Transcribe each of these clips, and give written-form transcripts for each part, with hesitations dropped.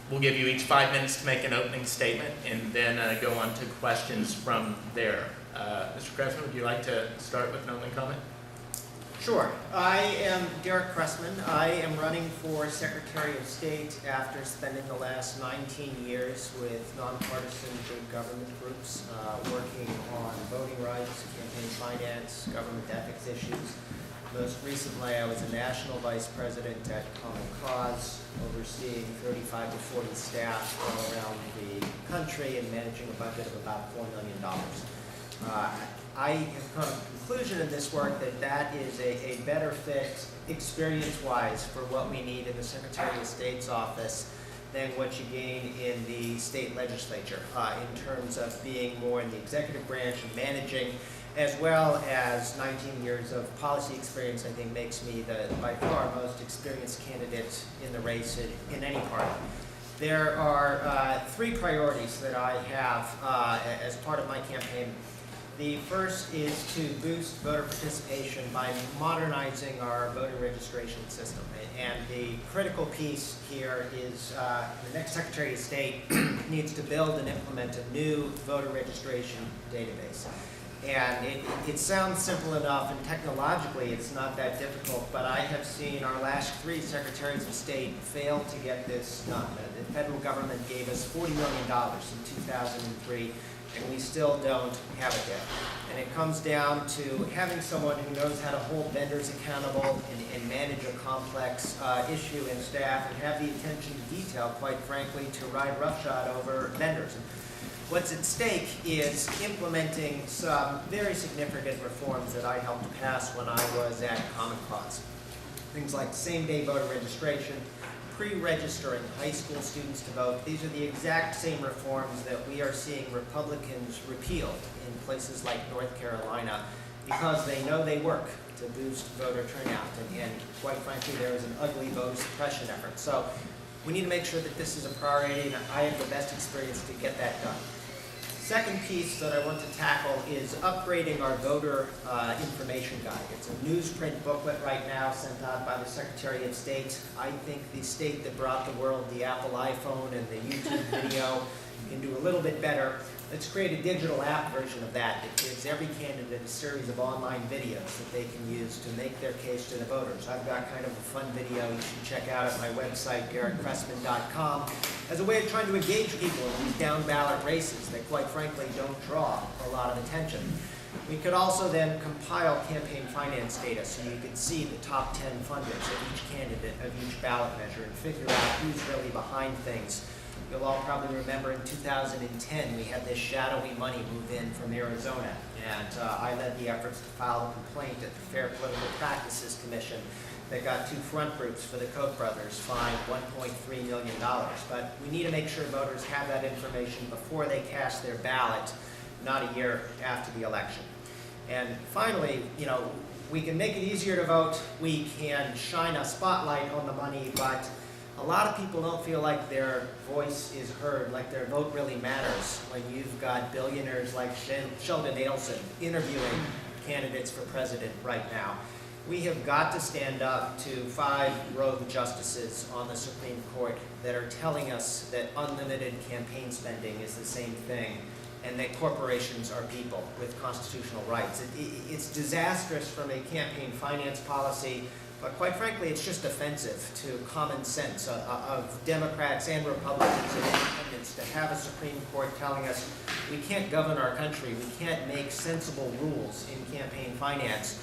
We'll give you each 5 minutes to make an opening statement and then go on to questions from there. Mr. Cressman, would you like to start with an opening comment? Sure. I am Derek Cressman. I am running for Secretary of State after spending the last 19 years with nonpartisan big government groups working on voting rights, campaign finance, government ethics issues. Most recently, I was a national vice president at Common Cause, overseeing 35 to 40 staff all around the country and managing a budget of about $4 million. I have come to the conclusion in this work that that is a better fit, experience-wise, for what we need in the Secretary of State's office than what you gain in the state legislature in terms of being more in the executive branch and managing, as well as 19 years of policy experience. I think makes me the by far most experienced candidate in the race in any party. There are 3 priorities that I have as part of my campaign. The first is to boost voter participation by modernizing our voter registration system. And the critical piece here is the next Secretary of State needs to build and implement a new voter registration database. And it sounds simple enough, and technologically it's not that difficult, but I have seen our last 3 Secretaries of State fail to get this done. The federal government gave us $40 million in 2003, and we still don't have it yet. And it comes down to having someone who knows how to hold vendors accountable and manage a complex issue in staff, and have the attention to detail, quite frankly, to ride roughshod over vendors. And what's at stake is implementing some very significant reforms that I helped pass when I was at Common Cause. Things like same-day voter registration, pre-registering high school students to vote. These are the exact same reforms that we are seeing Republicans repeal in places like North Carolina because they know they work to boost voter turnout. And quite frankly, there is an ugly voter suppression effort. So we need to make sure that this is a priority, and I have the best experience to get that done. Second piece that I want to tackle is upgrading our voter information guide. It's a newsprint booklet right now sent out by the Secretary of State. I think the state that brought the world the Apple iPhone and the YouTube video can do a little bit better. Let's create a digital app version of that gives every candidate a series of online videos that they can use to make their case to the voters. I've got kind of a fun video you should check out at my website, derekcressman.com, as a way of trying to engage people in these down-ballot races that, quite frankly, don't draw a lot of attention. We could also then compile campaign finance data so you can see the top 10 funders of each candidate of each ballot measure and figure out who's really behind things. You'll all probably remember in 2010 we had this shadowy money move in from Arizona, and I led the efforts to file a complaint at the Fair Political Practices Commission that got 2 front groups for the Koch brothers fined $1.3 million. But we need to make sure voters have that information before they cast their ballot, not a year after the election. And finally, we can make it easier to vote, we can shine a spotlight on the money, but a lot of people don't feel like their voice is heard, like their vote really matters when you've got billionaires like Sheldon Adelson interviewing candidates for president right now. We have got to stand up to 5 rogue justices on the Supreme Court that are telling us that unlimited campaign spending is the same thing, and that corporations are people with constitutional rights. It's disastrous from a campaign finance policy, but quite frankly, it's just offensive to common sense of Democrats and Republicans and independents to have a Supreme Court telling us we can't govern our country, we can't make sensible rules in campaign finance.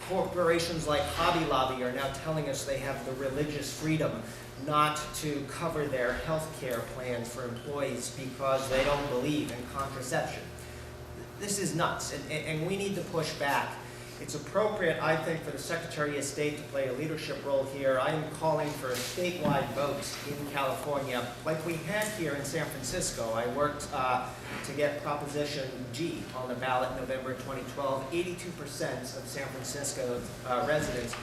Corporations like Hobby Lobby are now telling us they have the religious freedom not to cover their health care plans for employees because they don't believe in contraception. This is nuts, and we need to push back. It's appropriate, I think, for the Secretary of State to play a leadership role here. I am calling for a statewide vote in California, like we had here in San Francisco. I worked to get Proposition G on the ballot in November 2012. 82% of San Francisco residents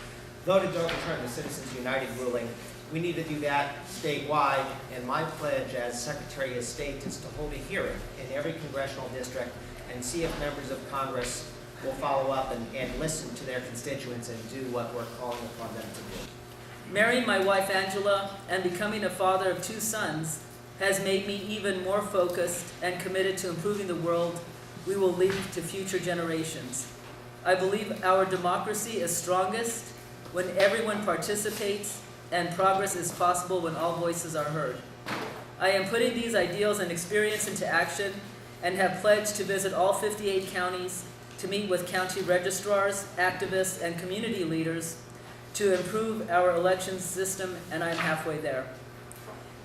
voted to overturn the Citizens United ruling. We need to do that statewide, and my pledge as Secretary of State is to hold a hearing in every congressional district and see if members of Congress will follow up and listen to their constituents and do what we're calling upon them to do. Marrying my wife Angela and becoming a father of 2 sons has made me even more focused and committed to improving the world we will leave to future generations. I believe our democracy is strongest when everyone participates and progress is possible when all voices are heard. I am putting these ideals and experience into action and have pledged to visit all 58 counties, to meet with county registrars, activists, and community leaders to improve our election system, and I'm halfway there.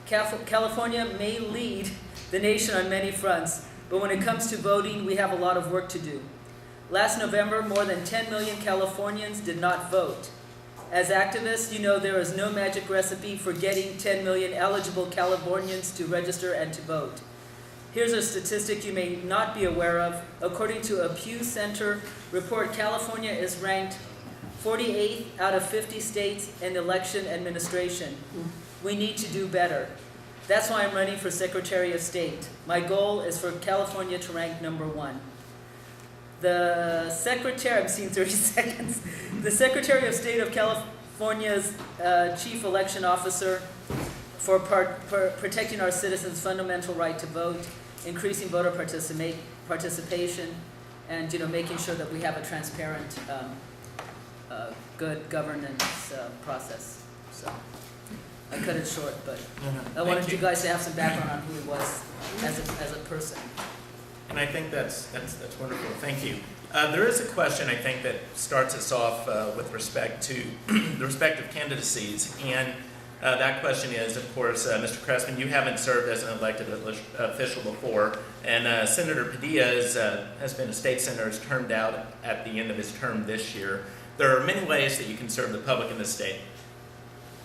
California may lead the nation on many fronts, but when it comes to voting, we have a lot of work to do. Last November, more than 10 million Californians did not vote. As activists, you know there is no magic recipe for getting 10 million eligible Californians to register and to vote. Here's a statistic you may not be aware of. According to a Pew Center report, California is ranked 48th out of 50 states in election administration. We need to do better. That's why I'm running for Secretary of State. My goal is for California to rank #1. The Secretary, I'm seeing 30 seconds. The Secretary of State of California's Chief Election Officer for protecting our citizens' fundamental right to vote, increasing voter participation, and making sure that we have a transparent, good governance process. So I cut it short, but I wanted you guys to have some background on who he was as a person. And I think that's wonderful. Thank you. There is a question, I think, that starts us off with respect to the respective candidacies. And that question is, of course, Mr. Cressman, you haven't served as an elected official before. And Senator Padilla has been a state senator, is termed out at the end of his term this year. There are many ways that you can serve the public in the state.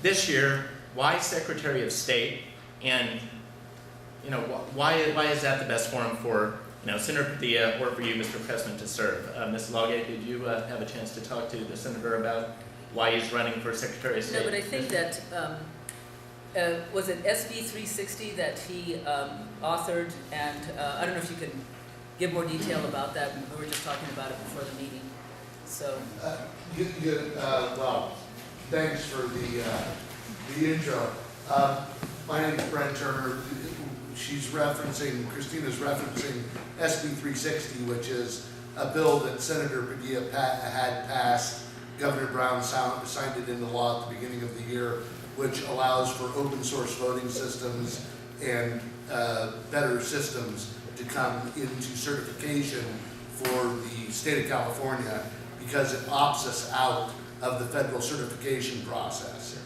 This year, why Secretary of State? And why is that the best forum for Senator Padilla or for you, Mr. Cressman, to serve? Ms. Olague, did you have a chance to talk to the senator about why he's running for Secretary of State? No, but I think that, was it SB 360 that he authored? And I don't know if you can give more detail about that. We were just talking about it before the meeting. So. Well, thanks for the intro. My name is Brent Turner. Christina's referencing SB 360, which is a bill that Senator Padilla had passed. Governor Brown signed it into law at the beginning of the year, which allows for open source voting systems and better systems to come into certification for the state of California because it opts us out of the federal certification process.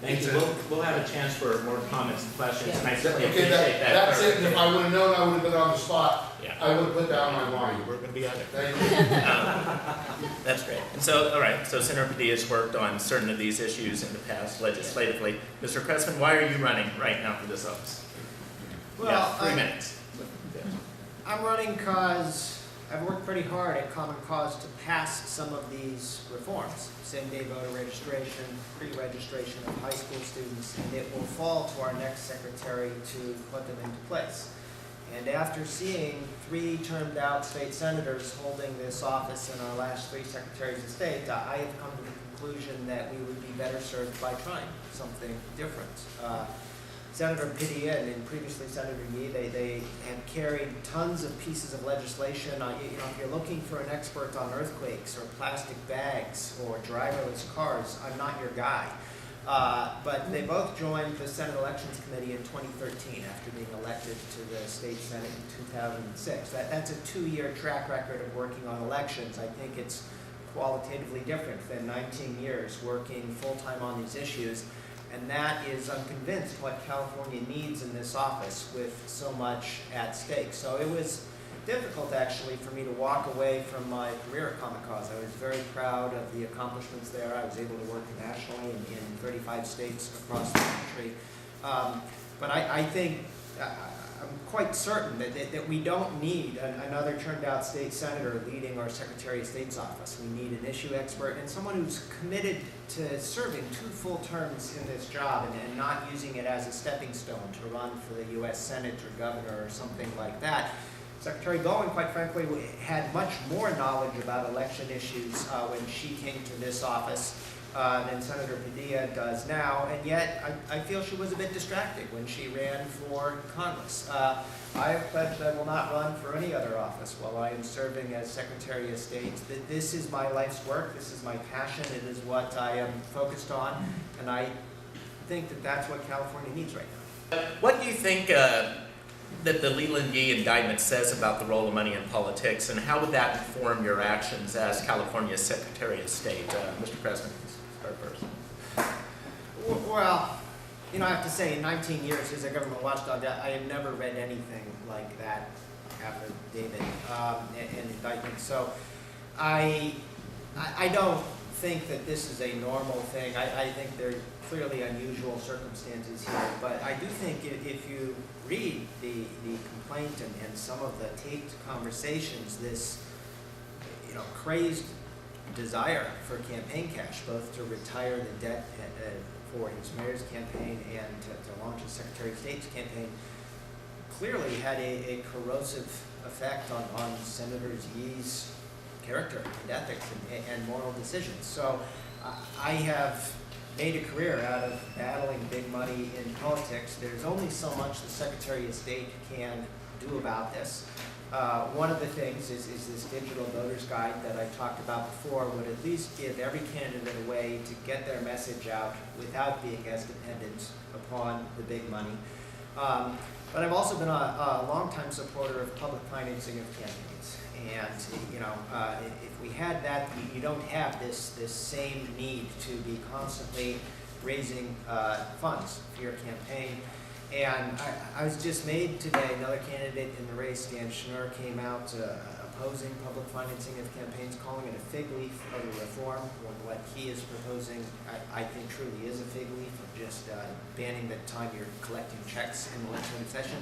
Thank you. We'll have a chance for more comments and questions, and I certainly appreciate that. That's it. If I would have known I would have been on the spot, yeah. I would have put down my wine. We're going to be on it. Thank you. That's great. And so, all right, so Senator Padilla's worked on certain of these issues in the past legislatively. Mr. Cressman, why are you running right now for this office? Well, 3 minutes. I'm running because I've worked pretty hard at Common Cause to pass some of these reforms. Same-day voter registration, pre-registration of high school students, and it will fall to our next secretary to put them into place. And after seeing 3 termed-out state senators holding this office and our last 3 secretaries of state, I have come to the conclusion that we would be better served by trying something different. Senator Padilla and previously Senator Yee, they have carried tons of pieces of legislation. If you're looking for an expert on earthquakes or plastic bags or driverless cars, I'm not your guy. But they both joined the Senate Elections Committee in 2013 after being elected to the state Senate in 2006. That's a 2-year track record of working on elections. I think it's qualitatively different than 19 years working full-time on these issues. And that is, I'm convinced, what California needs in this office with so much at stake. So it was difficult, actually, for me to walk away from my career at Common Cause. I was very proud of the accomplishments there. I was able to work nationally in 35 states across the country. But I think, I'm quite certain that we don't need another turned-out state senator leading our Secretary of State's office. We need an issue expert and someone who's committed to serving 2 full terms in this job and not using it as a stepping stone to run for the U.S. Senate or governor or something like that. Secretary Bowen, quite frankly, had much more knowledge about election issues when she came to this office. than Senator Padilla does now, and yet I feel she was a bit distracted when she ran for Congress. I have pledged I will not run for any other office while I am serving as Secretary of State. This is my life's work, this is my passion, it is what I am focused on, and I think that that's what California needs right now. What do you think that the Leland Yee indictment says about the role of money in politics, and how would that inform your actions as California's Secretary of State? Mr. Cressman, start first. Well, you know, I have to say, in 19 years as a government watchdog, I have never read anything like that affidavit and indictment. So I don't think that this is a normal thing. I think there are clearly unusual circumstances here, but I do think if you read the complaint and some of the taped conversations, this, you know, crazed desire for campaign cash, both to retire the debt for his mayor's campaign and to launch his Secretary of State's campaign, clearly had a corrosive effect on Senator Yee's character and ethics and moral decisions. So I have made a career out of battling big money in politics. There's only so much the Secretary of State can do about this. One of the things is this digital voters guide that I talked about before would at least give every candidate a way to get their message out without being as dependent upon the big money. But I've also been a longtime supporter of public financing of campaigns. And, you know, if we had that, you don't have this same need to be constantly raising funds for your campaign. And I was just made today, another candidate in the race, Dan Schnur, came out opposing public financing of campaigns, calling it a fig leaf of a reform, when what he is proposing, I think truly is a fig leaf of just banning the time you're collecting checks in the legislative session.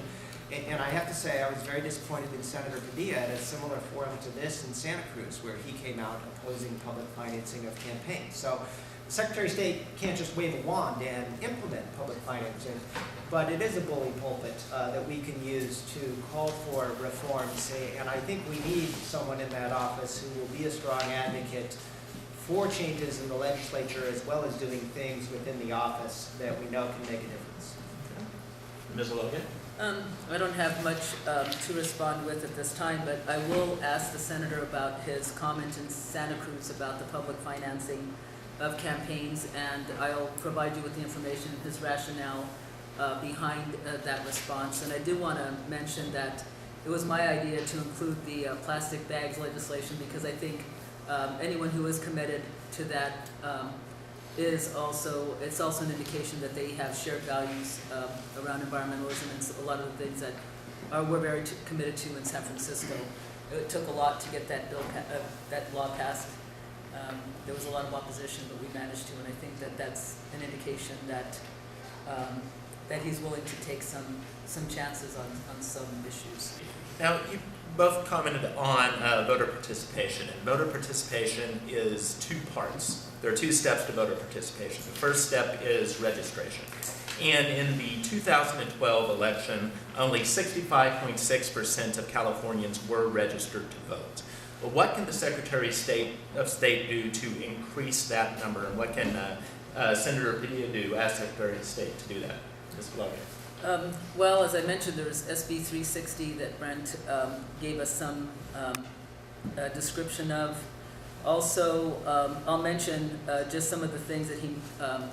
And I have to say, I was very disappointed in Senator Padilla at a similar forum to this in Santa Cruz, where he came out opposing public financing of campaigns. So the Secretary of State can't just wave a wand and implement public financing, but it is a bully pulpit that we can use to call for reforms. And I think we need someone in that office who will be a strong advocate for changes in the legislature, as well as doing things within the office that we know can make a difference. Ms. Olague? I don't have much to respond with at this time, but I will ask the senator about his comment in Santa Cruz about the public financing of campaigns, and I'll provide you with the information, his rationale behind that response. And I do want to mention that it was my idea to include the plastic bags legislation, because I think anyone who is committed to that it's also an indication that they have shared values around environmentalism and a lot of the things that we're very committed to in San Francisco. It took a lot to get that that law passed. There was a lot of opposition, but we managed to, and I think that that's an indication that that he's willing to take some chances on some issues. Now, you both commented on voter participation, and voter participation is two parts. There are two steps to voter participation. The first step is registration. And in the 2012 election, only 65.6% of Californians were registered to vote. Well, what can the Secretary of State do to increase that number, and what can Senator Padilla do as Secretary of State to do that? Ms. Olague. Well, as I mentioned, there's SB 360 that Brent gave us some description of. Also, I'll mention just some of the things that he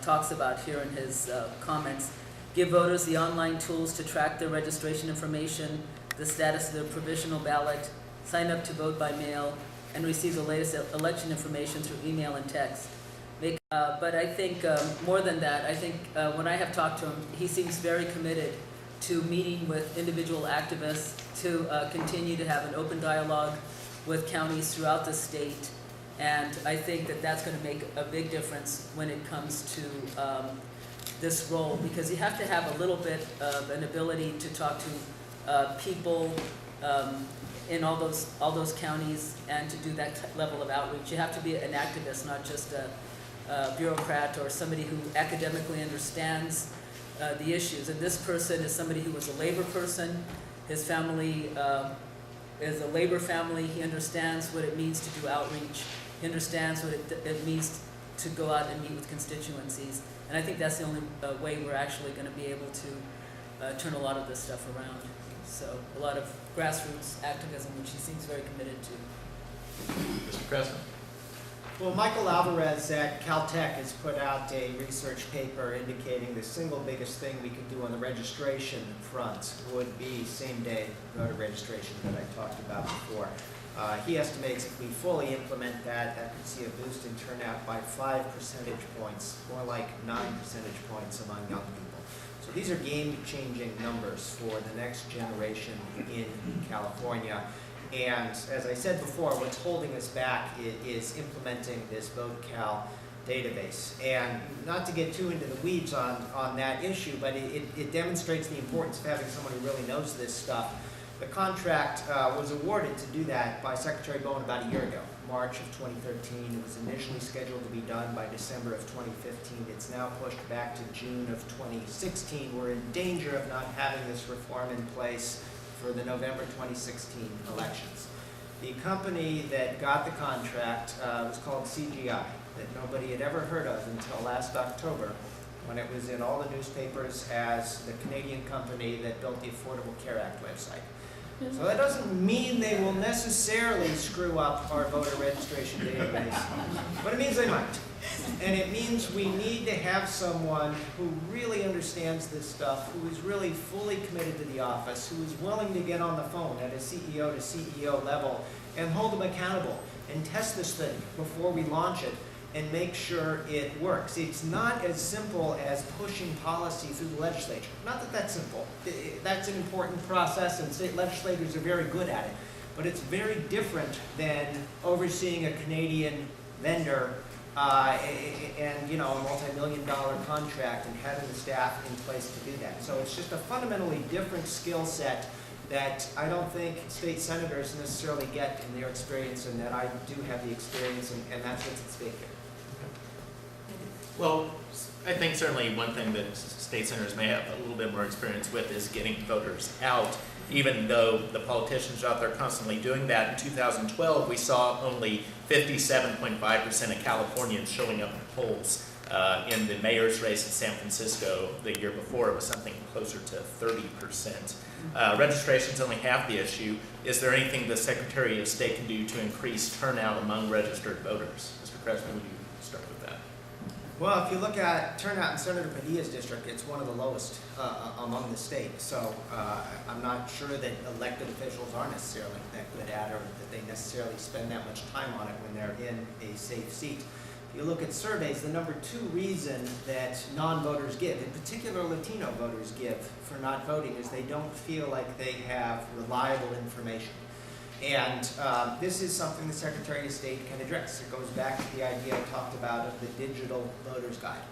talks about here in his comments. Give voters the online tools to track their registration information, the status of their provisional ballot, sign up to vote by mail, and receive the latest election information through email and text. But I think more than that, I think when I have talked to him, he seems very committed to meeting with individual activists, to continue to have an open dialogue with counties throughout the state. And I think that that's going to make a big difference when it comes to this role, because you have to have a little bit of an ability to talk to people in all those counties and to do that level of outreach. You have to be an activist, not just a bureaucrat or somebody who academically understands the issues. And this person is somebody who was a labor person. His family is a labor family. He understands what it means to do outreach. He understands what it means to go out and meet with constituencies. And I think that's the only way we're actually going to be able to turn a lot of this stuff around. So a lot of grassroots activism, which he seems very committed to. Mr. Cressman? Well, Michael Alvarez at Caltech has put out a research paper indicating the single biggest thing we could do on the registration front would be same-day voter registration that I talked about before. He estimates if we fully implement that, that could see a boost in turnout by 5 percentage points, more like 9 percentage points among young people. So these are game-changing numbers for the next generation in California. And as I said before, what's holding us back is implementing this VoteCal database. And not to get too into the weeds on that issue, but it demonstrates the importance of having someone who really knows this stuff. The contract was awarded to do that by Secretary Bowen about a year ago, March of 2013. It was initially scheduled to be done by December of 2015. It's now pushed back to June of 2016. We're in danger of not having this reform in place for the November 2016 elections. The company that got the contract was called CGI, that nobody had ever heard of until last October, when it was in all the newspapers as the Canadian company that built the Affordable Care Act website. So that doesn't mean they will necessarily screw up our voter registration database, but it means they might. And it means we need to have someone who really understands this stuff, who is really fully committed to the office, who is willing to get on the phone at a CEO to CEO level and hold them accountable and test this thing before we launch it and make sure it works. It's not as simple as pushing policy through the legislature. Not that that's simple. That's an important process, and state legislators are very good at it. But it's very different than overseeing a Canadian vendor and a multi-million-dollar contract and having the staff in place to do that. So it's just a fundamentally different skill set that I don't think state senators necessarily get in their experience, and that I do have the experience, and that's what's at stake here. Well, I think certainly one thing that state senators may have a little bit more experience with is getting voters out, even though the politicians are out there constantly doing that. In 2012, we saw only 57.5% of Californians showing up at polls. In the mayor's race in San Francisco the year before, it was something closer to 30%. Registration's only half the issue. Is there anything the Secretary of State can do to increase turnout among registered voters? Mr. Cressman, would you start with that? Well, if you look at turnout in Senator Padilla's district, it's one of the lowest among the state. So I'm not sure that elected officials are necessarily that good at, or that they necessarily spend that much time on it when they're in a safe seat. If you look at surveys, the number 2 reason that non-voters give, in particular Latino voters give for not voting, is they don't feel like they have reliable information. And this is something the Secretary of State can address. It goes back to the idea I talked about of the digital voter's guide.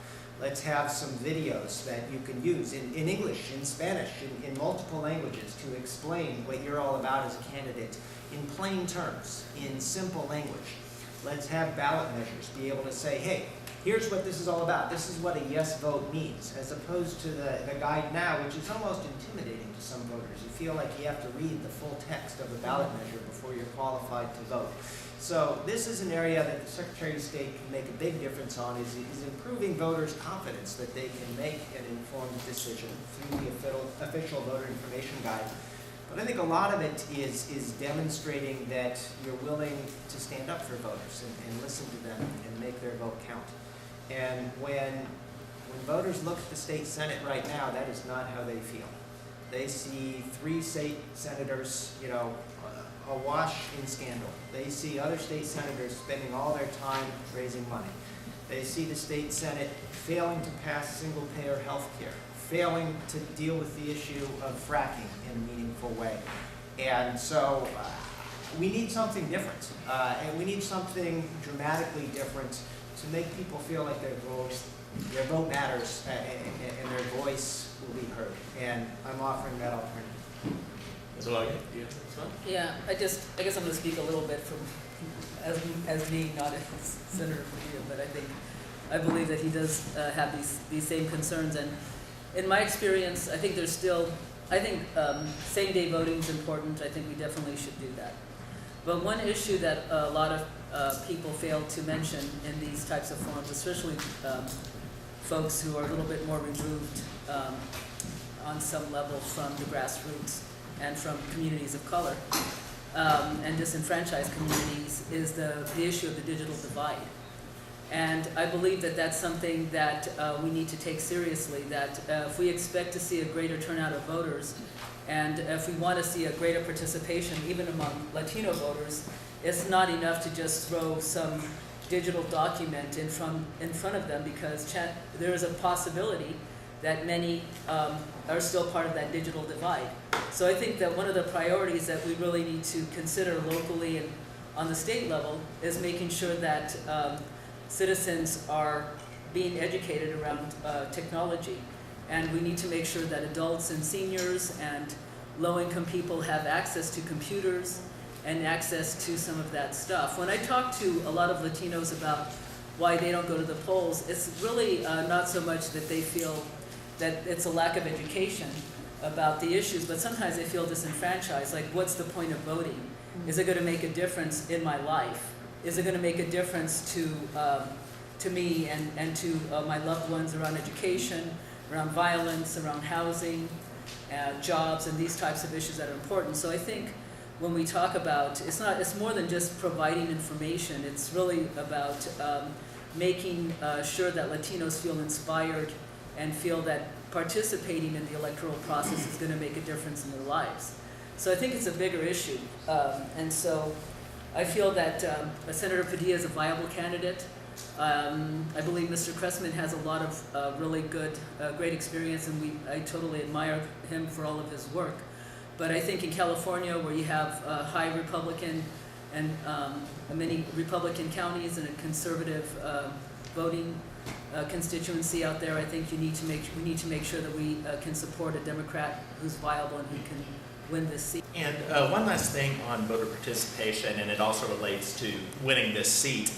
Let's have some videos that you can use in English, in Spanish, in multiple languages to explain what you're all about as a candidate in plain terms, in simple language. Let's have ballot measures be able to say, hey, here's what this is all about. This is what a yes vote means, as opposed to the guide now, which is almost intimidating to some voters. You feel like you have to read the full text of a ballot measure before you're qualified to vote. So this is an area that the Secretary of State can make a big difference on, is improving voters' confidence that they can make an informed decision through the official voter information guide. But I think a lot of it is demonstrating that you're willing to stand up for voters and listen to them and make their vote count. And when voters look at the state Senate right now, that is not how they feel. They see 3 state senators, awash in scandal. They see other state senators spending all their time raising money. They see the state Senate failing to pass single-payer health care, failing to deal with the issue of fracking in a meaningful way. And so we need something different. And we need something dramatically different to make people feel like their vote matters and their voice will be heard. And I'm offering that alternative. Ms. Olague, do you have this one? Yeah, I guess I'm going to speak a little bit from as me, not as Senator Padilla, but I believe that he does have these same concerns. And in my experience, I think same-day voting is important. I think we definitely should do that. But one issue that a lot of people fail to mention in these types of forums, especially folks who are a little bit more removed on some level from the grassroots and from communities of color and disenfranchised communities, is the issue of the digital divide. And I believe that that's something that we need to take seriously, that if we expect to see a greater turnout of voters, and if we want to see a greater participation even among Latino voters, it's not enough to just throw some digital document in front of them, because there is a possibility that many are still part of that digital divide. So I think that one of the priorities that we really need to consider locally and on the state level is making sure that citizens are being educated around technology. And we need to make sure that adults and seniors and low-income people have access to computers and access to some of that stuff. When I talk to a lot of Latinos about why they don't go to the polls, it's really not so much that they feel that it's a lack of education about the issues, but sometimes they feel disenfranchised. Like, what's the point of voting? Is it going to make a difference in my life? Is it going to make a difference to me and to my loved ones around education, around violence, around housing, jobs, and these types of issues that are important? So I think when we talk about, it's more than just providing information. It's really about making sure that Latinos feel inspired and feel that participating in the electoral process is going to make a difference in their lives. So I think it's a bigger issue. And so I feel that Senator Padilla is a viable candidate. I believe Mr. Cressman has a lot of really good, great experience, and I totally admire him for all of his work. But I think in California, where you have high Republican and many Republican counties and a conservative voting constituency out there, I think we need to make sure that we can support a Democrat who's viable and who can win this seat. And one last thing on voter participation, and it also relates to winning this seat.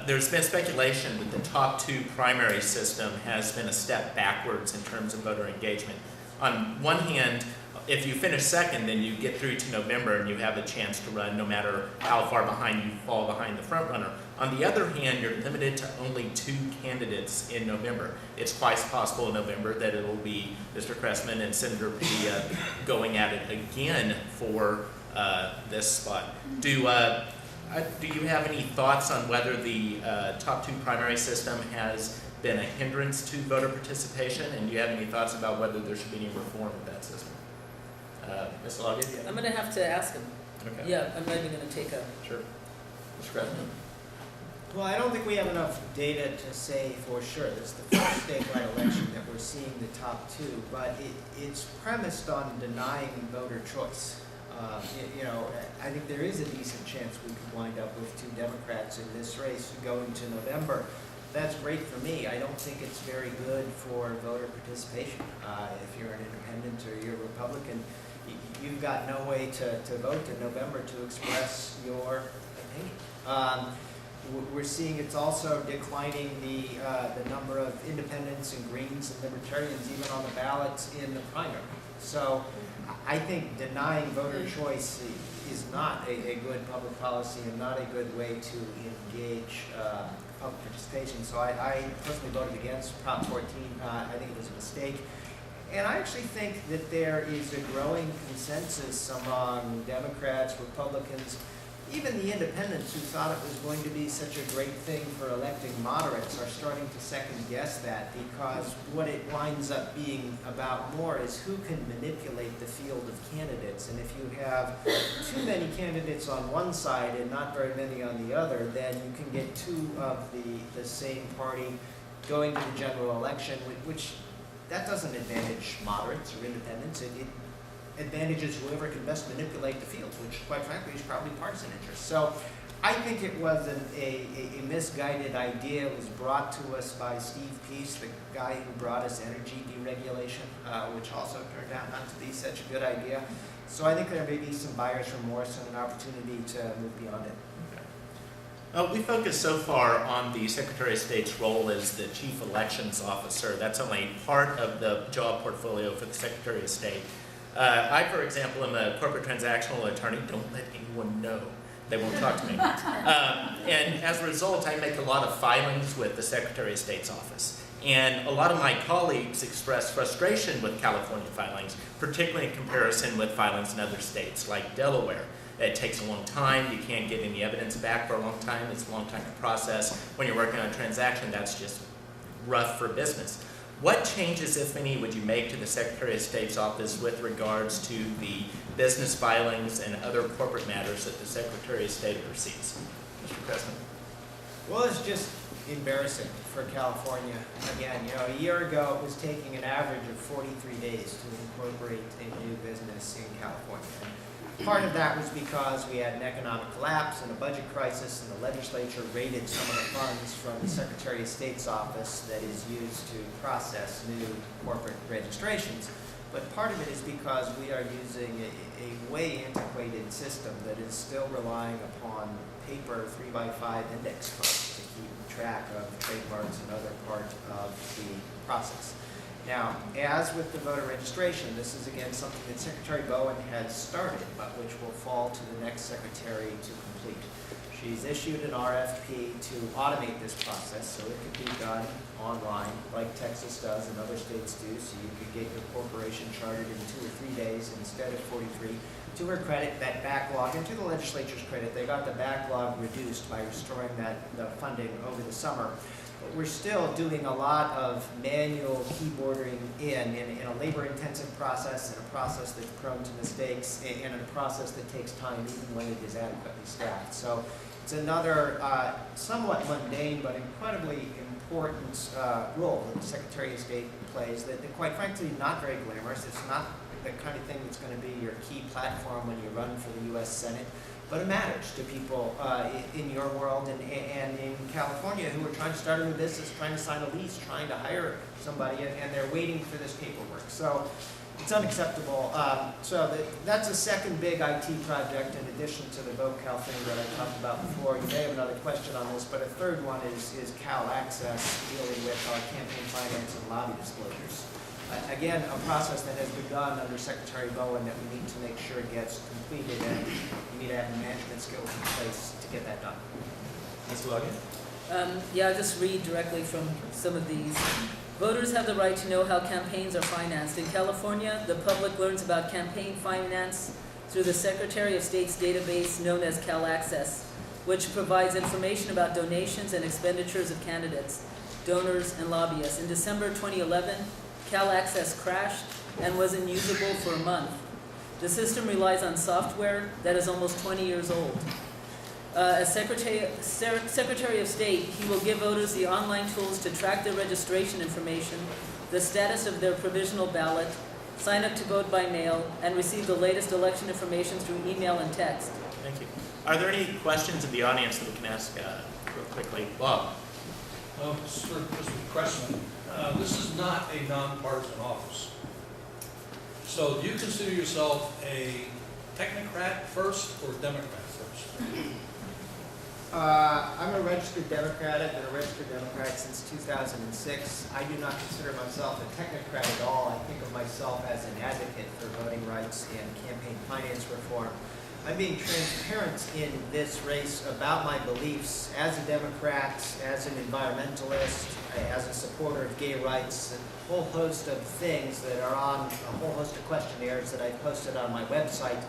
There's been speculation that the top two primary system has been a step backwards in terms of voter engagement. On one hand, if you finish second, then you get through to November and you have a chance to run no matter how far behind you fall behind the front runner. On the other hand, you're limited to only two candidates in November. It's quite possible in November that it'll be Mr. Cressman and Senator Padilla going at it again for this spot. Do you have any thoughts on whether the top two primary system has been a hindrance to voter participation, and do you have any thoughts about whether there should be any reform of that system? Ms. Olague? I'm going to have to ask him. Okay. Yeah, I'm not even going to take a... Sure. Mr. Cressman? Well, I don't think we have enough data to say for sure. This is the first statewide election that we're seeing the top two, but it's premised on denying voter choice. I think there is a decent chance we could wind up with two Democrats in this race going to November. That's great for me. I don't think it's very good for voter participation. If you're an independent or you're a Republican, you've got no way to vote in November to express your opinion. We're seeing it's also declining the number of independents and Greens and Libertarians even on the ballots in the primary. So I think denying voter choice is not a good public policy and not a good way to engage public participation. So I personally voted against Prop 14. I think it was a mistake. And I actually think that there is a growing consensus among Democrats, Republicans, even the independents who thought it was going to be such a great thing for electing moderates are starting to second guess that, because what it winds up being about more is who can manipulate the field of candidates. And if you have too many candidates on one side and not very many on the other, then you can get two of the same party going to the general election, which that doesn't advantage moderates or independents. It advantages whoever can best manipulate the field, which quite frankly is probably partisan interest. So I think it was a misguided idea. It was brought to us by Steve Peace, the guy who brought us energy deregulation, which also turned out not to be such a good idea. So I think there may be some buyer's remorse and an opportunity to move beyond it. We focused so far on the Secretary of State's role as the Chief Elections Officer. That's only part of the job portfolio for the Secretary of State. I, for example, am a corporate transactional attorney. Don't let anyone know They won't talk to me. And as a result, I make a lot of filings with the Secretary of State's office. And a lot of my colleagues express frustration with California filings, particularly in comparison with filings in other states like Delaware. It takes a long time. You can't get any evidence back for a long time. It's a long time to process. When you're working on a transaction, that's just rough for business. What changes, if any, would you make to the Secretary of State's office with regards to the business filings and other corporate matters that the Secretary of State oversees? Mr. Cressman. Well, it's just embarrassing for California. Again, a year ago it was taking an average of 43 days to incorporate a new business in California. And part of that was because we had an economic collapse and a budget crisis, and the legislature raided some of the funds from the Secretary of State's office that is used to process new corporate registrations. But part of it is because we are using a way antiquated system that is still relying upon paper 3x5 index cards to keep track of trademarks and other part of the process. Now, as with the voter registration, this is again something that Secretary Bowen has started, but which will fall to the next secretary to complete. She's issued an RFP to automate this process so it can be done online, like Texas does and other states do, so you could get your corporation chartered in 2 or 3 days instead of 43. To her credit, that backlog, and to the legislature's credit, they got the backlog reduced by restoring the funding over the summer. But we're still doing a lot of manual keyboarding in a labor-intensive process, in a process that's prone to mistakes, and in a process that takes time even when it is adequately staffed. So it's another somewhat mundane but incredibly important role that the Secretary of State plays that quite frankly not very glamorous. It's not the kind of thing that's going to be your key platform when you run for the U.S. Senate, but it matters to people in your world and in California who are trying to start a new business, trying to sign a lease, trying to hire somebody, and they're waiting for this paperwork. So it's unacceptable. That's a second big IT project in addition to the VoteCal thing that I talked about before. You may have another question on this, but a third one is Cal Access dealing with our campaign finance and lobby disclosures. Again, a process that has begun under Secretary Bowen that we need to make sure gets completed, and you need to have the management skills in place to get that done. Ms. Olague? Yeah, I'll just read directly from some of these. Voters have the right to know how campaigns are financed. In California, the public learns about campaign finance through the Secretary of State's database known as Cal Access, which provides information about donations and expenditures of candidates, donors, and lobbyists. In December 2011, Cal Access crashed and was unusable for a month. The system relies on software that is almost 20 years old. As Secretary of State, he will give voters the online tools to track their registration information, the status of their provisional ballot, sign up to vote by mail, and receive the latest election information through email and text. Thank you. Are there any questions in the audience that we can ask real quickly? Bob? Mr. Cressman, this is not a nonpartisan office. So do you consider yourself a technocrat first or Democrat first? I'm a registered Democrat. I've been a registered Democrat since 2006. I do not consider myself a technocrat at all. I think of myself as an advocate for voting rights and campaign finance reform. I'm being transparent in this race about my beliefs as a Democrat, as an environmentalist, as a supporter of gay rights, and a whole host of things that are on a whole host of questionnaires that I posted on my website.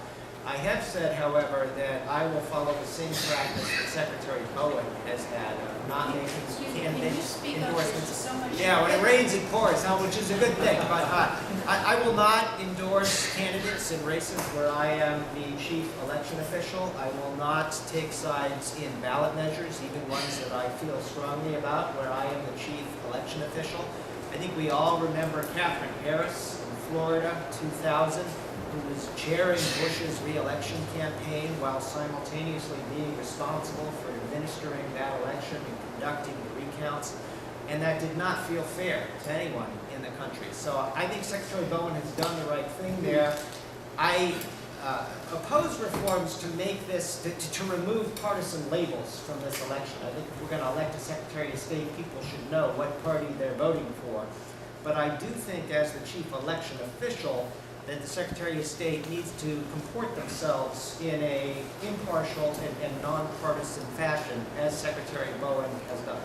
I have said, however, that I will follow the same practice that Secretary Bowen has had of not making candidate endorsements. Yeah, when it rains, it pours, which is a good thing. But I will not endorse candidates in races where I am the chief election official. I will not take sides in ballot measures, even ones that I feel strongly about, where I am the chief election official. I think we all remember Katherine Harris in Florida, 2000. Who was chairing Bush's re-election campaign while simultaneously being responsible for administering that election and conducting the recounts. And that did not feel fair to anyone in the country. So I think Secretary Bowen has done the right thing there. I oppose reforms to make this, to remove partisan labels from this election. I think if we're going to elect a Secretary of State, people should know what party they're voting for. But I do think as the chief election official, that the Secretary of State needs to comport themselves in a impartial and nonpartisan fashion, as Secretary Bowen has done.